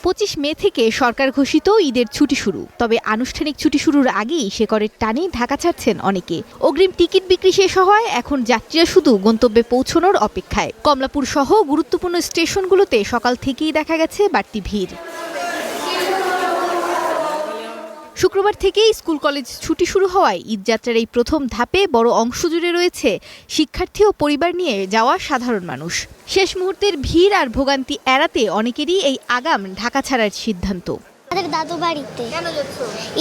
25 মে থেকে সরকার ঘোষিত ঈদের ছুটি শুরু। তবে আনুষ্ঠানিক ছুটি শুরুর আগেই শেকড়ের টানে ঢাকা ছাড়ছেন অনেকে। অগ্রিম টিকিট বিক্রি শেষ হওয়ায় এখন যাত্রীরা শুধু গন্তব্যে পৌঁছানোর অপেক্ষায়। কমলাপুর সহ গুরুত্বপূর্ণ স্টেশনগুলোতে সকাল থেকেই দেখা গেছে বাড়তি ভিড়। শুক্রবার থেকেই স্কুল কলেজ ছুটি শুরু হওয়ায় ঈদযাত্রার এই প্রথম ধাপে বড় অংশ জুড়ে রয়েছে শিক্ষার্থী ও পরিবার নিয়ে যাওয়া সাধারণ মানুষ। শেষ মুহূর্তের ভিড় আর ভোগান্তি এড়াতে অনেকেরই এই আগাম ঢাকা ছাড়ার সিদ্ধান্ত। আমাদের দাদু বাড়িতে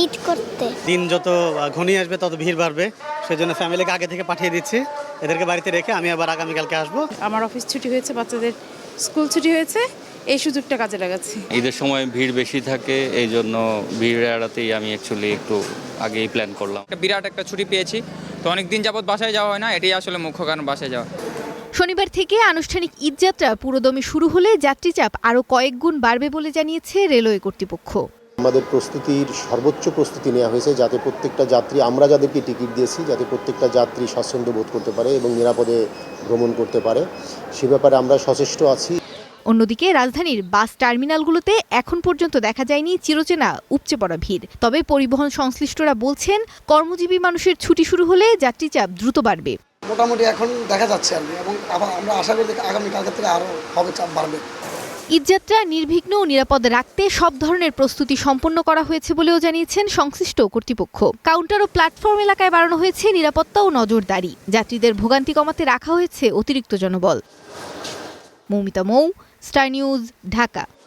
ঈদ করতে। দিন যত ঘনিয়ে আসবে তত ভিড় বাড়বে, সেজন্য ফ্যামিলিকে আগে থেকে পাঠিয়ে দিচ্ছি। এদেরকে বাড়িতে রেখে আমি আবার আগামীকালকে আসবো। আমার অফিস ছুটি হয়েছে, বাচ্চাদের স্কুল ছুটি হয়েছে, এই সুযোগটা কাজে লাগাচ্ছি। ঈদের সময় ভিড় বেশি থাকে, এই জন্য ভিড় এড়াতেই আমি অ্যাকচুয়ালি একটু আগেই প্ল্যান করলাম। বিরাট একটা ছুটি পেয়েছি, তো অনেক দিন যাবত বাসায় যাওয়া হয় না, এটাই আসলে মুখ্য কারণ বাসায় যাওয়া। শনিবার থেকে আনুষ্ঠানিক ঈদযাত্রা পুরোদমে শুরু হলে যাত্রী চাপ আরও কয়েক গুণ বাড়বে বলে জানিয়েছে রেলওয়ে কর্তৃপক্ষ। আমাদের প্রস্তুতির সর্বোচ্চ প্রস্তুতি নেওয়া হয়েছে যাতে প্রত্যেকটা যাত্রী, আমরা যাদেরকে টিকিট দিয়েছি, যাতে প্রত্যেকটা যাত্রী স্বাচ্ছন্দ্য বোধ করতে পারে এবং নিরাপদে ভ্রমণ করতে পারে, সে ব্যাপারে আমরা সচেষ্ট আছি। অন্যদিকে রাজধানীর বাস টার্মিনালগুলোতে এখন পর্যন্ত দেখা যায়নি চিরচেনা উপচে পড়া ভিড়। তবে পরিবহন সংশ্লিষ্টরা বলছেন, কর্মজীবী মানুষের ছুটি শুরু হলে যাত্রী চাপ দ্রুত বাড়বে। মোটামুটি এখন দেখা যাচ্ছে আর কি, এবং আমরা আশা করি আগামীকালকে থেকে আরও হবে, চাপ বাড়বে। ঈদযাত্রা নির্বিঘ্ন ও নিরাপদ রাখতে সব ধরনের প্রস্তুতি সম্পন্ন করা হয়েছে বলেও জানিয়েছেন সংশ্লিষ্ট কর্তৃপক্ষ। কাউন্টার ও প্ল্যাটফর্ম এলাকায় বাড়ানো হয়েছে নিরাপত্তা ও নজরদারি। যাত্রীদের ভোগান্তি কমাতে রাখা হয়েছে অতিরিক্ত জনবল। মৌমিতা মৌ, স্টার নিউজ, ঢাকা।